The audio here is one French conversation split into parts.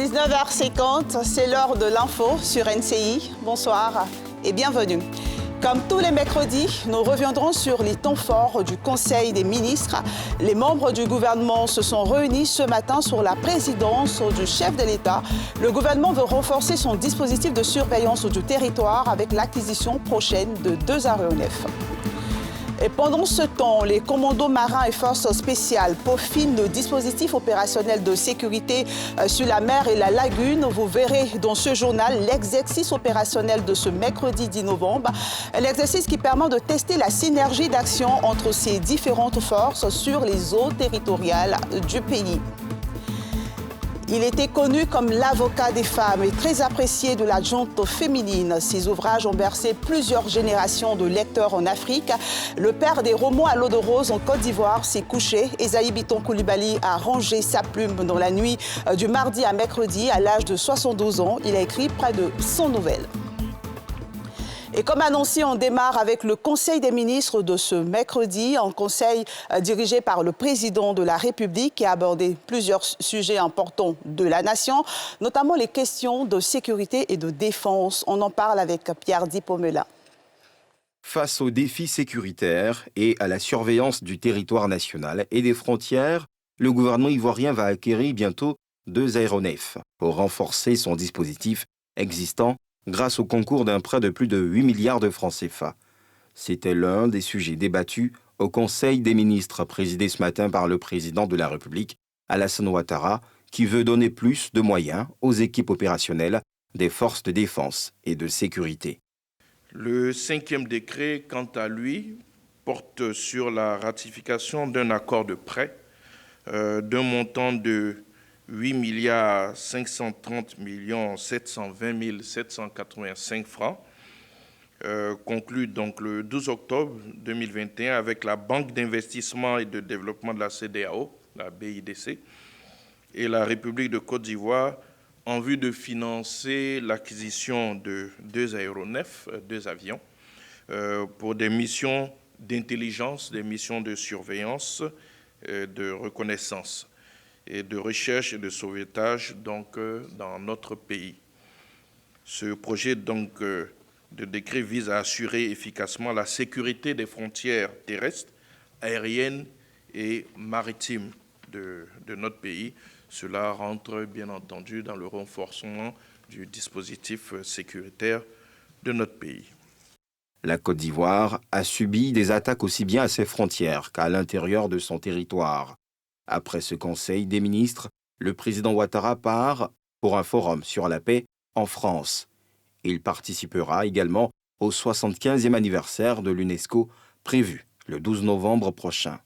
19h50, c'est l'heure de l'info sur NCI. Bonsoir et bienvenue. Comme tous les mercredis, nous reviendrons sur les temps forts du Conseil des ministres. Les membres du gouvernement se sont réunis ce matin sur la présidence du chef de l'État. Le gouvernement veut renforcer son dispositif de surveillance du territoire avec l'acquisition prochaine de 2 aéronefs. Et pendant ce temps, les commandos marins et forces spéciales peaufinent le dispositif opérationnel de sécurité sur la mer et la lagune. Vous verrez dans ce journal l'exercice opérationnel de ce mercredi 10 novembre. L'exercice qui permet de tester la synergie d'action entre ces différentes forces sur les eaux territoriales du pays. Il était connu comme l'avocat des femmes et très apprécié de la gente féminine. Ses ouvrages ont bercé plusieurs générations de lecteurs en Afrique. Le père des romans à l'eau de rose en Côte d'Ivoire s'est couché. Esaïe Biton Koulibaly a rangé sa plume dans la nuit du mardi à mercredi à l'âge de 72 ans. Il a écrit près de 100 nouvelles. Et comme annoncé, on démarre avec le Conseil des ministres de ce mercredi, un conseil dirigé par le président de la République qui a abordé plusieurs sujets importants de la nation, notamment les questions de sécurité et de défense. On en parle avec Pierre Dipomela. Face aux défis sécuritaires et à la surveillance du territoire national et des frontières, le gouvernement ivoirien va acquérir bientôt 2 aéronefs pour renforcer son dispositif existant grâce au concours d'un prêt de plus de 8 milliards de francs CFA. C'était l'un des sujets débattus au Conseil des ministres présidé ce matin par le président de la République, Alassane Ouattara, qui veut donner plus de moyens aux équipes opérationnelles des forces de défense et de sécurité. Le 5e décret, quant à lui, porte sur la ratification d'un accord de prêt d'un montant de 8 530 720 785 francs, conclu donc le 12 octobre 2021 avec la Banque d'investissement et de développement de la CEDEAO, la BIDC, et la République de Côte d'Ivoire en vue de financer l'acquisition de 2 aéronefs, 2 avions, pour des missions d'intelligence, des missions de surveillance, de reconnaissance et de recherche et de sauvetage donc, dans notre pays. Ce projet donc, de décret vise à assurer efficacement la sécurité des frontières terrestres, aériennes et maritimes de notre pays. Cela rentre bien entendu dans le renforcement du dispositif sécuritaire de notre pays. La Côte d'Ivoire a subi des attaques aussi bien à ses frontières qu'à l'intérieur de son territoire. Après ce Conseil des ministres, le président Ouattara part pour un forum sur la paix en France. Il participera également au 75e anniversaire de l'UNESCO prévu le 12 novembre prochain.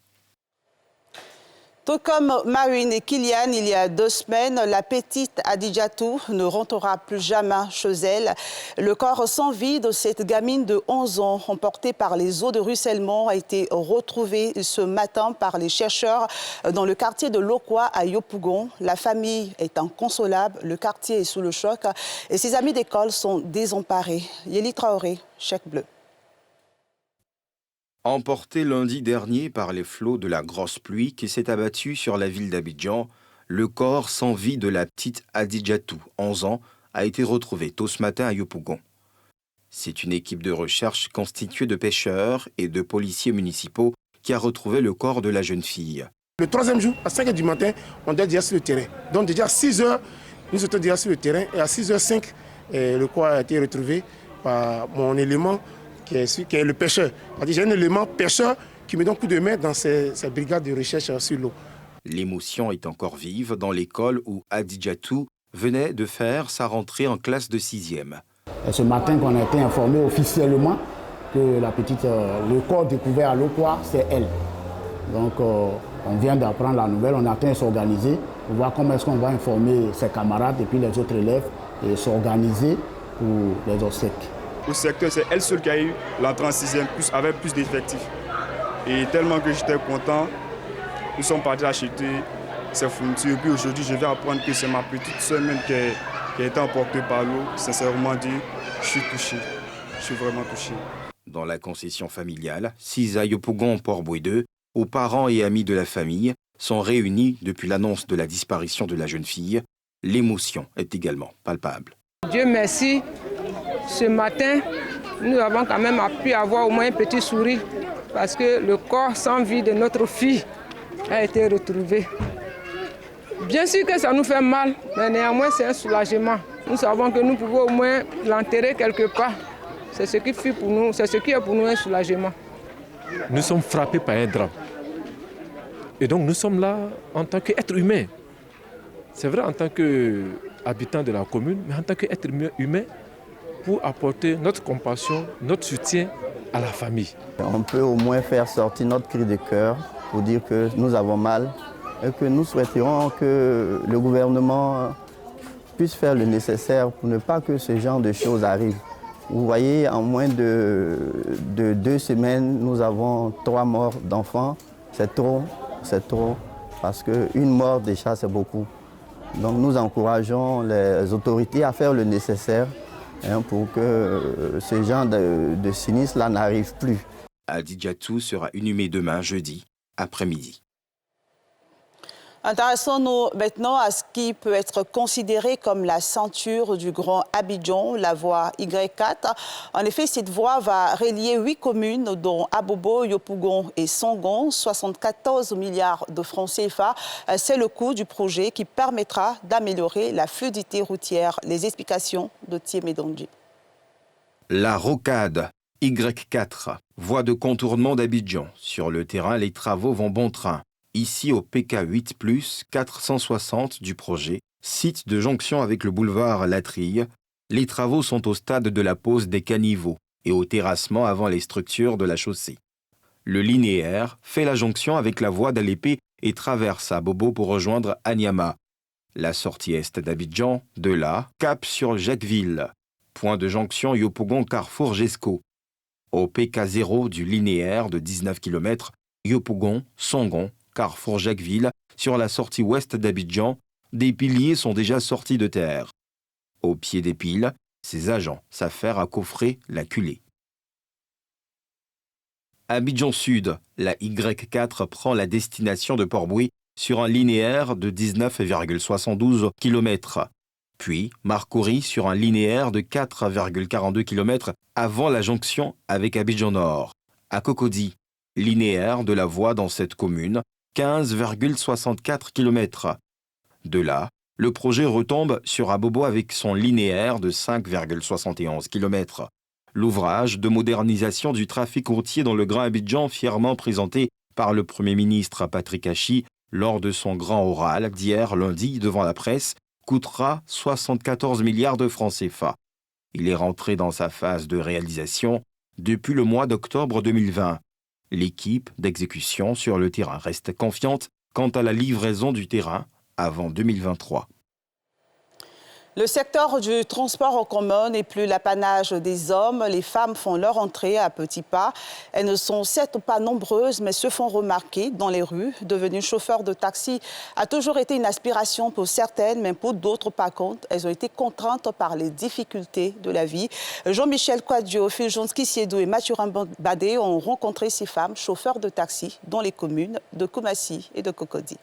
Tout comme Marine et Kylian, il y a 2 semaines, la petite Adidjatou ne rentrera plus jamais chez elle. Le corps sans vie de cette gamine de 11 ans, emportée par les eaux de ruissellement, a été retrouvé ce matin par les chercheurs dans le quartier de Lokwa à Yopougon. La famille est inconsolable, le quartier est sous le choc et ses amis d'école sont désemparés. Yéli Traoré, Chèque Bleu. Emporté lundi dernier par les flots de la grosse pluie qui s'est abattue sur la ville d'Abidjan, le corps sans vie de la petite Adidjatou, 11 ans, a été retrouvé tôt ce matin à Yopougon. C'est une équipe de recherche constituée de pêcheurs et de policiers municipaux qui a retrouvé le corps de la jeune fille. Le 3e jour, à 5 h du matin, on est déjà sur le terrain. Donc déjà à 6 h, nous étions déjà sur le terrain et à 6 h 05, le corps a été retrouvé par mon élément qui est le pêcheur. J'ai un élément pêcheur qui me donne coup de main dans ces brigades de recherche sur l'eau. L'émotion est encore vive dans l'école où Adidjatou venait de faire sa rentrée en classe de 6e. Ce matin qu'on a été informé officiellement que la petite, le corps découvert à Lokwa, c'est elle. Donc on vient d'apprendre la nouvelle, on attend de s'organiser pour voir comment est-ce qu'on va informer ses camarades et puis les autres élèves et s'organiser pour les obsèques. Au secteur, c'est elle seule qui a eu l'entrée en 6e, avec plus d'effectifs. Et tellement que j'étais content, nous sommes partis acheter ces fournitures. Et puis aujourd'hui, je vais apprendre que c'est ma petite sœur même qui a été emportée par l'eau. Sincèrement dit, je suis touché. Je suis vraiment touché. Dans la concession familiale, 6 à Yopougon, Port-Boué 2, où parents et amis de la famille sont réunis depuis l'annonce de la disparition de la jeune fille L'émotion est également palpable. Dieu merci, ce matin, nous avons quand même pu avoir au moins un petit sourire parce que le corps sans vie de notre fille a été retrouvé. Bien sûr que ça nous fait mal, mais néanmoins c'est un soulagement. Nous savons que nous pouvons au moins l'enterrer quelque part. C'est ce qui fait pour nous, c'est ce qui est pour nous un soulagement. Nous sommes frappés par un drame. Et donc nous sommes là en tant qu'êtres humains. C'est vrai en tant qu'habitants de la commune, mais en tant qu'êtres humains, pour apporter notre compassion, notre soutien à la famille. On peut au moins faire sortir notre cri de cœur pour dire que nous avons mal et que nous souhaiterions que le gouvernement puisse faire le nécessaire pour ne pas que ce genre de choses arrivent. Vous voyez, en moins de 2 semaines, nous avons 3 morts d'enfants. C'est trop, parce qu'une mort déjà, c'est beaucoup. Donc nous encourageons les autorités à faire le nécessaire pour que ce genre de sinistre-là n'arrive plus. Adidjatou sera inhumé demain, jeudi, après-midi. Intéressons-nous maintenant à ce qui peut être considéré comme la ceinture du Grand Abidjan, la voie Y4. En effet, cette voie va relier 8 communes, dont Abobo, Yopougon et Songon, 74 milliards de francs CFA. C'est le coût du projet qui permettra d'améliorer la fluidité routière. Les explications de Thiemé Dondji. La rocade Y4, voie de contournement d'Abidjan. Sur le terrain, les travaux vont bon train. Ici, au PK 8+, 460 du projet, site de jonction avec le boulevard Latrille, les travaux sont au stade de la pose des caniveaux et au terrassement avant les structures de la chaussée. Le linéaire fait la jonction avec la voie d'Alépé et traverse Abobo pour rejoindre Anyama. La sortie est d'Abidjan, de là, cap sur Jacquesville. Point de jonction Yopougon Carrefour Jesco. Au PK 0 du linéaire de 19 km, Yopougon, Songon, Carrefour Jacquesville, sur la sortie ouest d'Abidjan, des piliers sont déjà sortis de terre. Au pied des piles, ces agents s'affairent à coffrer la culée. Abidjan Sud, la Y4 prend la destination de Port-Boué sur un linéaire de 19,72 km. Puis Marcory sur un linéaire de 4,42 km avant la jonction avec Abidjan Nord. À Cocody, linéaire de la voie dans cette commune, 15,64 km. De là, le projet retombe sur Abobo avec son linéaire de 5,71 km. L'ouvrage de modernisation du trafic routier dans le Grand Abidjan, fièrement présenté par le Premier ministre Patrick Hachi lors de son grand oral d'hier lundi devant la presse, coûtera 74 milliards de francs CFA. Il est rentré dans sa phase de réalisation depuis le mois d'octobre 2020. L'équipe d'exécution sur le terrain reste confiante quant à la livraison du terrain avant 2023. Le secteur du transport en commun n'est plus l'apanage des hommes. Les femmes font leur entrée à petits pas. Elles ne sont certes pas nombreuses, mais se font remarquer dans les rues. Devenir chauffeur de taxi a toujours été une aspiration pour certaines, mais pour d'autres, par contre, elles ont été contraintes par les difficultés de la vie. Jean-Michel Kouadio, Fulgence Kisiedou et Mathurin Badé ont rencontré ces femmes chauffeurs de taxi dans les communes de Koumassi et de Cocody.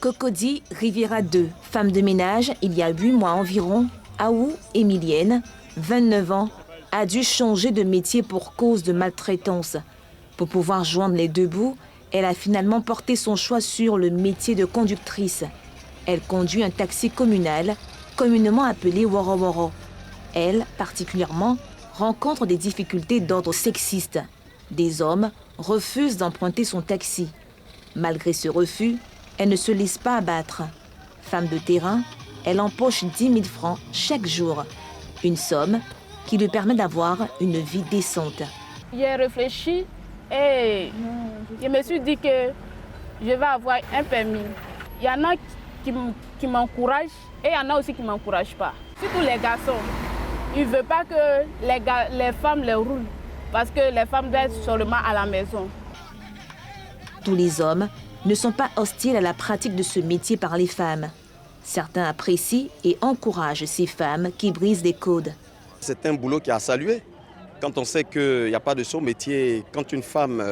Cocody, Riviera 2, femme de ménage, il y a 8 mois environ, Aou Emilienne, 29 ans, a dû changer de métier pour cause de maltraitance. Pour pouvoir joindre les deux bouts, elle a finalement porté son choix sur le métier de conductrice. Elle conduit un taxi communal, communément appelé Woro Woro. Elle, particulièrement, rencontre des difficultés d'ordre sexiste. Des hommes refusent d'emprunter son taxi. Malgré ce refus, elle ne se laisse pas abattre. Femme de terrain, elle empoche 10 000 francs chaque jour. Une somme qui lui permet d'avoir une vie décente. J'ai réfléchi et je me suis dit que je vais avoir un permis. Il y en a qui m'encouragent et il y en a aussi qui ne m'encouragent pas. Surtout les garçons. Ils ne veulent pas que les femmes les roulent parce que les femmes doivent être seulement à la maison. Tous les hommes ne sont pas hostiles à la pratique de ce métier par les femmes. Certains apprécient et encouragent ces femmes qui brisent les codes. C'est un boulot qui est à saluer. Quand on sait qu'il n'y a pas de son métier, quand une femme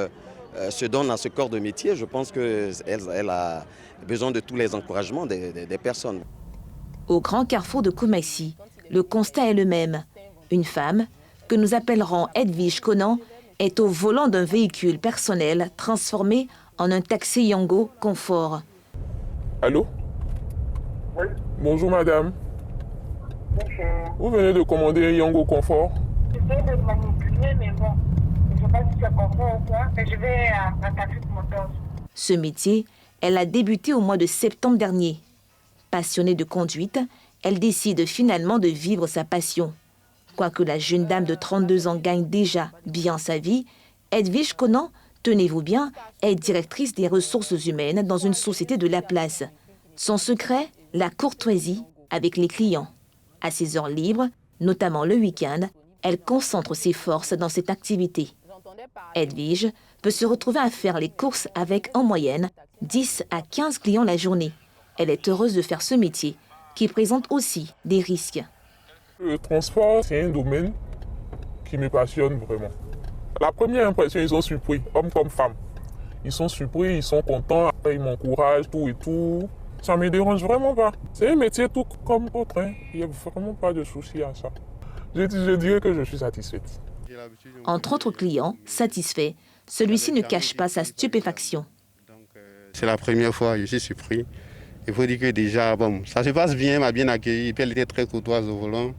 se donne à ce corps de métier, je pense qu'elle a besoin de tous les encouragements des personnes. Au grand carrefour de Koumassi, le constat est le même. Une femme, que nous appellerons Edwige Conan, est au volant d'un véhicule personnel transformé en un taxi Yango Confort. Allô? Oui. Bonjour madame. Bonjour. Vous venez de commander un Yango Confort? Je vais de manipuler, mais bon, je ne sais pas si c'est confort ou quoi, mais je vais à Taxi Motors. Ce métier, elle a débuté au mois de septembre dernier. Passionnée de conduite, elle décide finalement de vivre sa passion. Quoique la jeune dame de 32 ans gagne déjà bien sa vie, Edwige Conan, tenez-vous bien, est directrice des ressources humaines dans une société de la place. Son secret, la courtoisie avec les clients. À ses heures libres, notamment le week-end, elle concentre ses forces dans cette activité. Edwige peut se retrouver à faire les courses avec, en moyenne, 10 à 15 clients la journée. Elle est heureuse de faire ce métier, qui présente aussi des risques. Le transport, c'est un domaine qui me passionne vraiment. La première impression, ils sont surpris, hommes comme femmes. Ils sont surpris, ils sont contents, après ils m'encouragent, tout et tout. Ça ne me dérange vraiment pas. C'est un métier tout comme autre, hein. Il n'y a vraiment pas de souci à ça. Je dirais que je suis satisfaite. Entre autres clients satisfaits, celui-ci ne cache pas sa stupéfaction. C'est la première fois, je suis surpris. Il faut dire que déjà, bon, ça se passe bien, elle m'a bien accueilli, et puis elle était très courtoise au volant.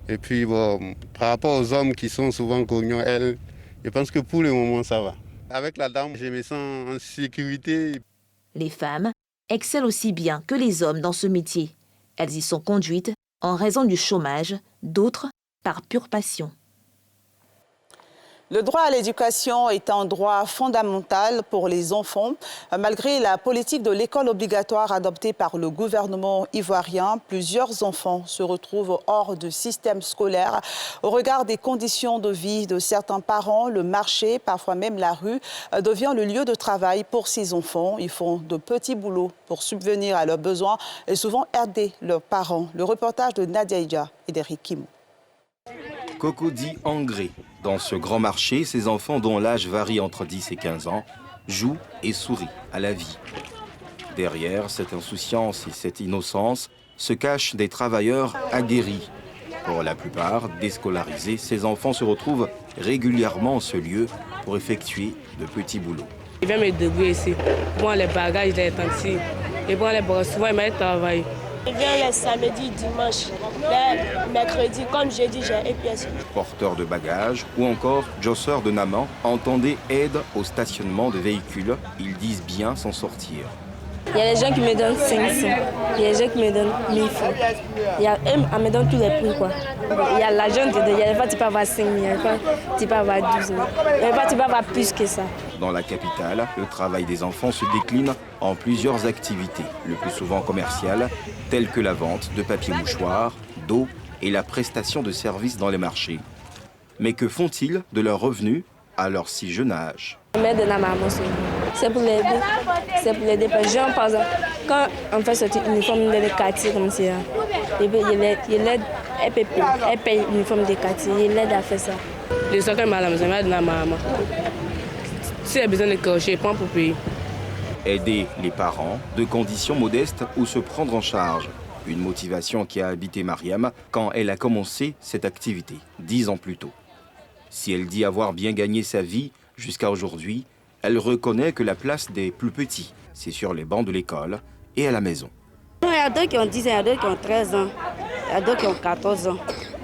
Et puis, bon, par rapport aux hommes qui sont souvent cognons, elle, je pense que pour le moment, ça va. Avec la dame, je me sens en sécurité. Les femmes excellent aussi bien que les hommes dans ce métier. Elles y sont conduites en raison du chômage, d'autres par pure passion. Le droit à l'éducation est un droit fondamental pour les enfants. Malgré la politique de l'école obligatoire adoptée par le gouvernement ivoirien, plusieurs enfants se retrouvent hors du système scolaire. Au regard des conditions de vie de certains parents, le marché, parfois même la rue, devient le lieu de travail pour ces enfants. Ils font de petits boulots pour subvenir à leurs besoins et souvent aider leurs parents. Le reportage de Nadia Ija et d'Eric Kimou. Cocody Angré. Dans ce grand marché, ces enfants dont l'âge varie entre 10 et 15 ans jouent et sourient à la vie. Derrière cette insouciance et cette innocence se cachent des travailleurs aguerris. Pour la plupart, déscolarisés, ces enfants se retrouvent régulièrement en ce lieu pour effectuer de petits boulots. Il vient me débrouiller ici, prendre les bagages, les taxis, et prendre les bagages, souvent il m'a travailler. Je viens les samedis, dimanches, les mercredis, comme jeudi, j'ai une pièce. Porteurs de bagages ou encore josseurs de Naman, entendez aide au stationnement de véhicules. Ils disent bien s'en sortir. Il y a des gens qui me donnent 500, il y a des gens qui me donnent 1000 francs. Il y a eux, me donnent tous les prix, quoi. Il y a l'argent dedans, il y a des fois tu peux avoir 5 000, il y a des fois tu peux avoir 12 000, il y a des fois tu peux avoir plus que ça. Dans la capitale, le travail des enfants se décline en plusieurs activités, le plus souvent commerciales, telles que la vente de papier mouchoir, d'eau et la prestation de services dans les marchés. Mais que font-ils de leurs revenus à leur si jeune âge? C'est pour l'aider. C'est pour l'aider. Par exemple, quand on fait sortir l'uniforme des quartiers comme ça, il l'aide, elle paye l'uniforme des quartiers, il l'aide à faire ça. Les soins que madame, je m'aide à ma maman. Si elle a besoin de cocher, je prends pour payer. Aider les parents de conditions modestes ou se prendre en charge. Une motivation qui a habité Mariam quand elle a commencé cette activité, 10 ans plus tôt. Si elle dit avoir bien gagné sa vie jusqu'à aujourd'hui, elle reconnaît que la place des plus petits, c'est sur les bancs de l'école et à la maison. Il y a d'autres qui ont 10 ans, il y a d'autres qui ont 13 ans, il y a d'autres qui ont 14 ans.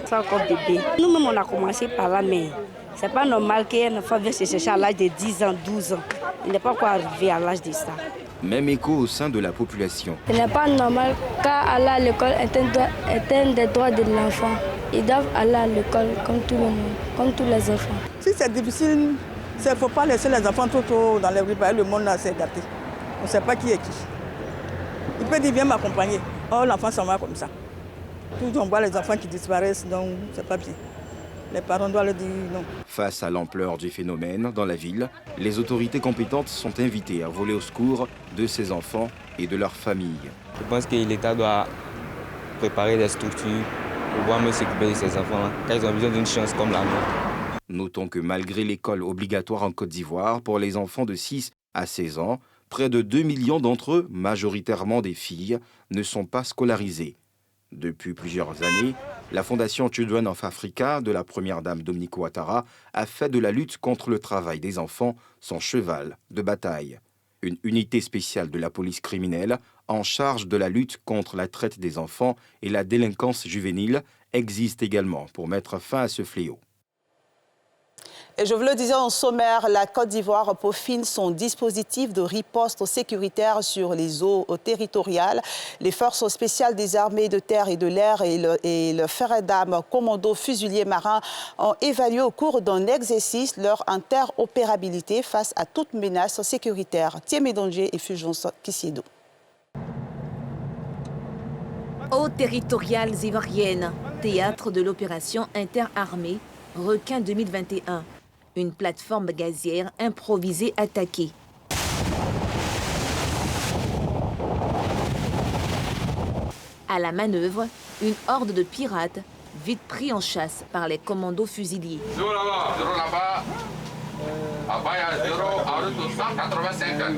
C'est encore bébé. Nous-mêmes, on a commencé par là, mais ce n'est pas normal qu'un enfant vienne se chercher à l'âge de 10 ans, 12 ans. Il n'est pas encore arrivé à l'âge de ça. Même écho au sein de la population. Ce n'est pas normal car aller à l'école est un des droits de l'enfant. Ils doivent aller à l'école comme tout le monde, comme tous les enfants. Si c'est difficile, il ne faut pas laisser les enfants trop tôt dans les rues. Le monde s'est adapté. On ne sait pas qui est qui. Il peut dire viens m'accompagner. Oh, l'enfant s'en va comme ça. Toujours on voit les enfants qui disparaissent, donc c'est pas bien. Les parents doivent leur dire non. Face à l'ampleur du phénomène dans la ville, les autorités compétentes sont invitées à voler au secours de ces enfants et de leurs familles. Je pense que l'État doit préparer des structures pour pouvoir mieux s'occuper de ces enfants-là, car ils ont besoin d'une chance comme la nôtre. Notons que malgré l'école obligatoire en Côte d'Ivoire pour les enfants de 6 à 16 ans, près de 2 millions d'entre eux, majoritairement des filles, ne sont pas scolarisés. Depuis plusieurs années, la Fondation Children of Africa de la première dame Dominique Ouattara a fait de la lutte contre le travail des enfants son cheval de bataille. Une unité spéciale de la police criminelle en charge de la lutte contre la traite des enfants et la délinquance juvénile existe également pour mettre fin à ce fléau. Et je vous le disais en sommaire, la Côte d'Ivoire peaufine son dispositif de riposte sécuritaire sur les eaux territoriales. Les forces spéciales des armées de terre et de l'air et le frère d'armes commando fusilier marin ont évalué au cours d'un exercice leur interopérabilité face à toute menace sécuritaire. Thiemé Dondier et Fulgence Kisiedo. Eaux territoriales ivoiriennes, théâtre de l'opération interarmée Requin 2021. Une plateforme gazière improvisée attaquée. À la manœuvre, une horde de pirates vite pris en chasse par les commandos fusiliers. Zéro là-bas, zéro là-bas. Là-bas, il y a zéro, en route au 185.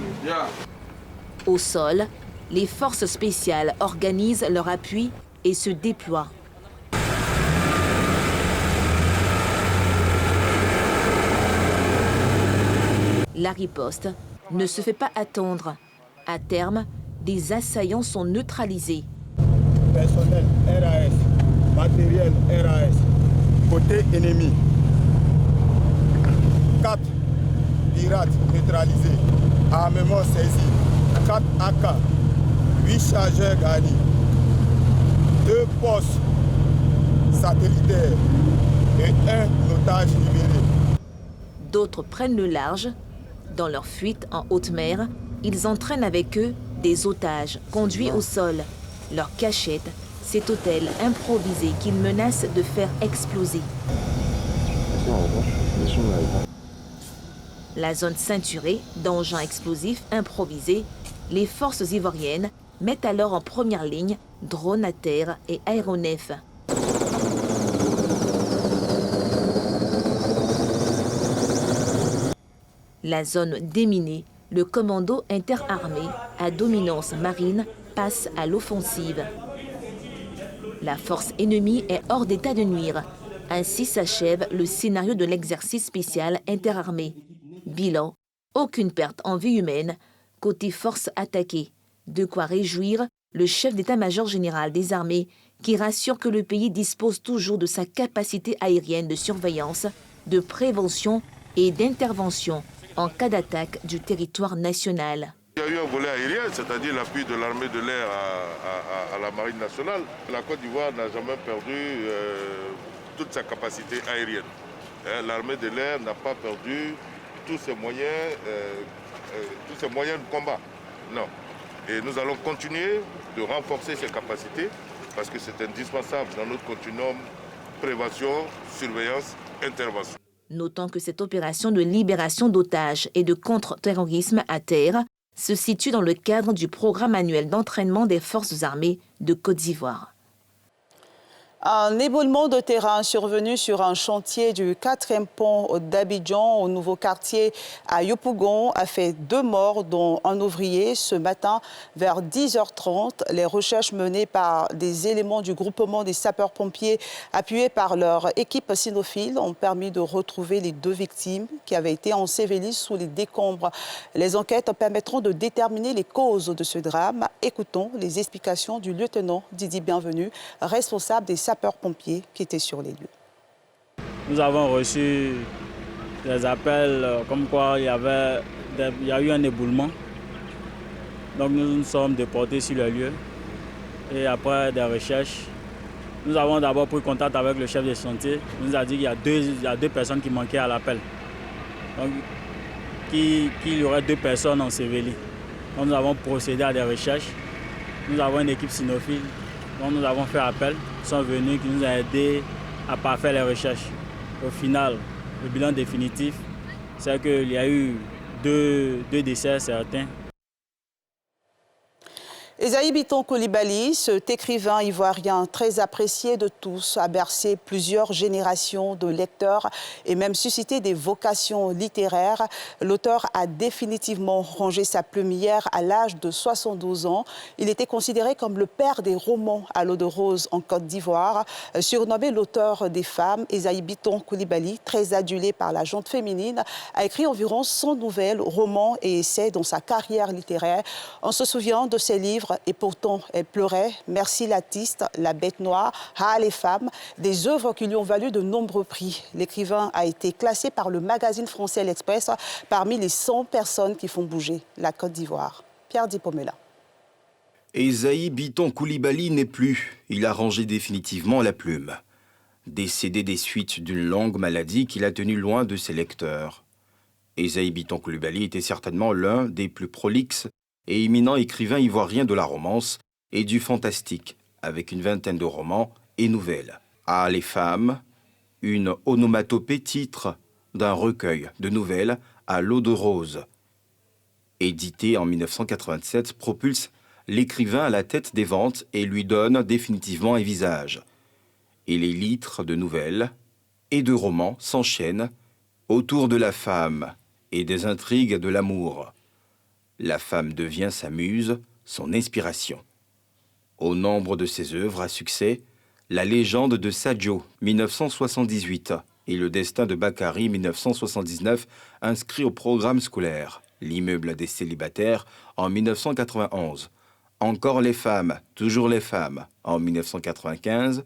Au sol, les forces spéciales organisent leur appui et se déploient. La riposte ne se fait pas attendre. À terme, des assaillants sont neutralisés. Personnel RAS, matériel RAS, côté ennemi. 4 pirates neutralisés, armement saisi, 4 AK, 8 chargeurs gagnés, 2 postes satellitaires et 1 otage libéré. D'autres prennent le large. Dans leur fuite en haute mer, ils entraînent avec eux des otages conduits au sol. Leur cachette, cet hôtel improvisé qu'ils menacent de faire exploser. La zone ceinturée d'engins explosifs improvisés, les forces ivoiriennes mettent alors en première ligne drones à terre et aéronefs. La zone déminée, le commando interarmé à dominance marine passe à l'offensive. La force ennemie est hors d'état de nuire. Ainsi s'achève le scénario de l'exercice spécial interarmé. Bilan, aucune perte en vie humaine, côté force attaquée. De quoi réjouir le chef d'état-major général des armées qui rassure que le pays dispose toujours de sa capacité aérienne de surveillance, de prévention et d'intervention en cas d'attaque du territoire national. Il y a eu un volet aérien, c'est-à-dire l'appui de l'armée de l'air à la marine nationale. La Côte d'Ivoire n'a jamais perdu toute sa capacité aérienne. L'armée de l'air n'a pas perdu tous ses moyens de combat. Non. Et nous allons continuer de renforcer ces capacités parce que c'est indispensable dans notre continuum prévention, surveillance, intervention. Notons que cette opération de libération d'otages et de contre-terrorisme à terre se situe dans le cadre du programme annuel d'entraînement des forces armées de Côte d'Ivoire. Un éboulement de terrain survenu sur un chantier du 4e pont d'Abidjan au nouveau quartier à Yopougon a fait 2 morts, dont un ouvrier. Ce matin, vers 10h30, les recherches menées par des éléments du groupement des sapeurs-pompiers appuyés par leur équipe cynophile ont permis de retrouver les 2 victimes qui avaient été ensevelies sous les décombres. Les enquêtes permettront de déterminer les causes de ce drame. Écoutons les explications du lieutenant Didier Bienvenu, responsable des sapeurs-pompiers qui étaient sur les lieux. Nous avons reçu des appels comme quoi il y a eu un éboulement. Donc nous nous sommes déportés sur le lieu et après des recherches, nous avons d'abord pris contact avec le chef de chantier. Il nous a dit qu'il y a deux personnes qui manquaient à l'appel. Donc qu'il y aurait 2 personnes ensevelies. Donc nous avons procédé à des recherches. Nous avons une équipe cynophile. Donc nous avons fait appel, ils sont venus, qui nous ont aidés à parfaire les recherches. Au final, le bilan définitif, c'est qu'il y a eu 2 décès certains. Esaïe Bitton Coulibaly, cet écrivain ivoirien très apprécié de tous, a bercé plusieurs générations de lecteurs et même suscité des vocations littéraires. L'auteur a définitivement rangé sa plume hier à l'âge de 72 ans. Il était considéré comme le père des romans à l'eau de rose en Côte d'Ivoire. Surnommé l'auteur des femmes, Esaïe Bitton Coulibaly, très adulé par la gente féminine, a écrit environ 100 nouvelles, romans et essais dans sa carrière littéraire. On se souvient de ses livres et pourtant elle pleurait, Merci l'artiste, La bête noire, Ah les femmes, des œuvres qui lui ont valu de nombreux prix. L'écrivain a été classé par le magazine français L'Express parmi les 100 personnes qui font bouger la Côte d'Ivoire. Pierre Dipomela. Esaïe Bitton Coulibaly n'est plus. Il a rangé définitivement la plume. Décédé des suites d'une longue maladie qu'il a tenu loin de ses lecteurs. Esaïe Bitton Coulibaly était certainement l'un des plus prolixes et éminent écrivain ivoirien de la romance et du fantastique, avec une vingtaine de romans et nouvelles. Ah les femmes, une onomatopée titre d'un recueil de nouvelles à l'eau de rose, édité en 1987, propulse l'écrivain à la tête des ventes et lui donne définitivement un visage. Et les litres de nouvelles et de romans s'enchaînent autour de la femme et des intrigues de l'amour. La femme devient sa muse, son inspiration. Au nombre de ses œuvres à succès, La légende de Sadio, 1978, et Le destin de Bakary, 1979, inscrit au programme scolaire. L'immeuble des célibataires, en 1991. Encore les femmes, toujours les femmes, en 1995.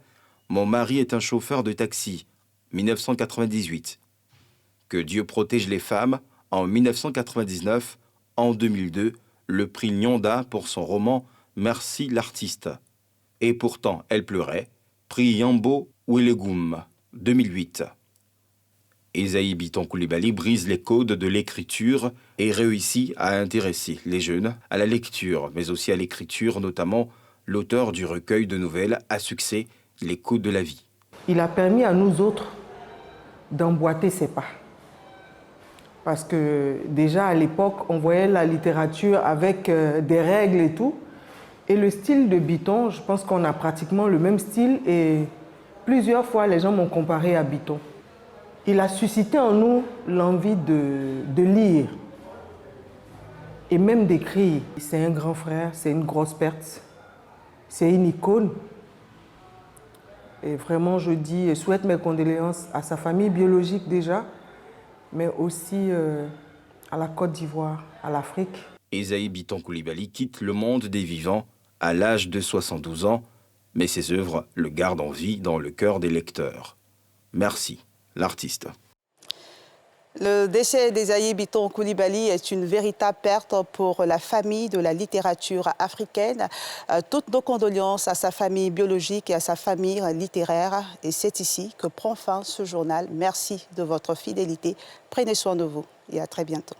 Mon mari est un chauffeur de taxi, 1998. Que Dieu protège les femmes, en 1999. En 2002, le prix Nyonda pour son roman Merci l'artiste. Et pourtant, elle pleurait, prix Yambo Ouelegoum, 2008. Esaïe Bitton Coulibaly brise les codes de l'écriture et réussit à intéresser les jeunes à la lecture, mais aussi à l'écriture, notamment l'auteur du recueil de nouvelles à succès Les codes de la vie. Il a permis à nous autres d'emboîter ses pas. Parce que déjà à l'époque, on voyait la littérature avec des règles et tout. Et le style de Bitton, je pense qu'on a pratiquement le même style et plusieurs fois les gens m'ont comparé à Bitton. Il a suscité en nous l'envie de lire et même d'écrire. C'est un grand frère, c'est une grosse perte, c'est une icône. Et vraiment, je souhaite mes condoléances à sa famille biologique déjà, mais aussi à la Côte d'Ivoire, à l'Afrique. Esaïe Bitton Coulibaly quitte le monde des vivants à l'âge de 72 ans, mais ses œuvres le gardent en vie dans le cœur des lecteurs. Merci, l'artiste. Le décès d'Esaïe Bitton Coulibaly est une véritable perte pour la famille de la littérature africaine. Toutes nos condoléances à sa famille biologique et à sa famille littéraire. Et c'est ici que prend fin ce journal. Merci de votre fidélité. Prenez soin de vous et à très bientôt.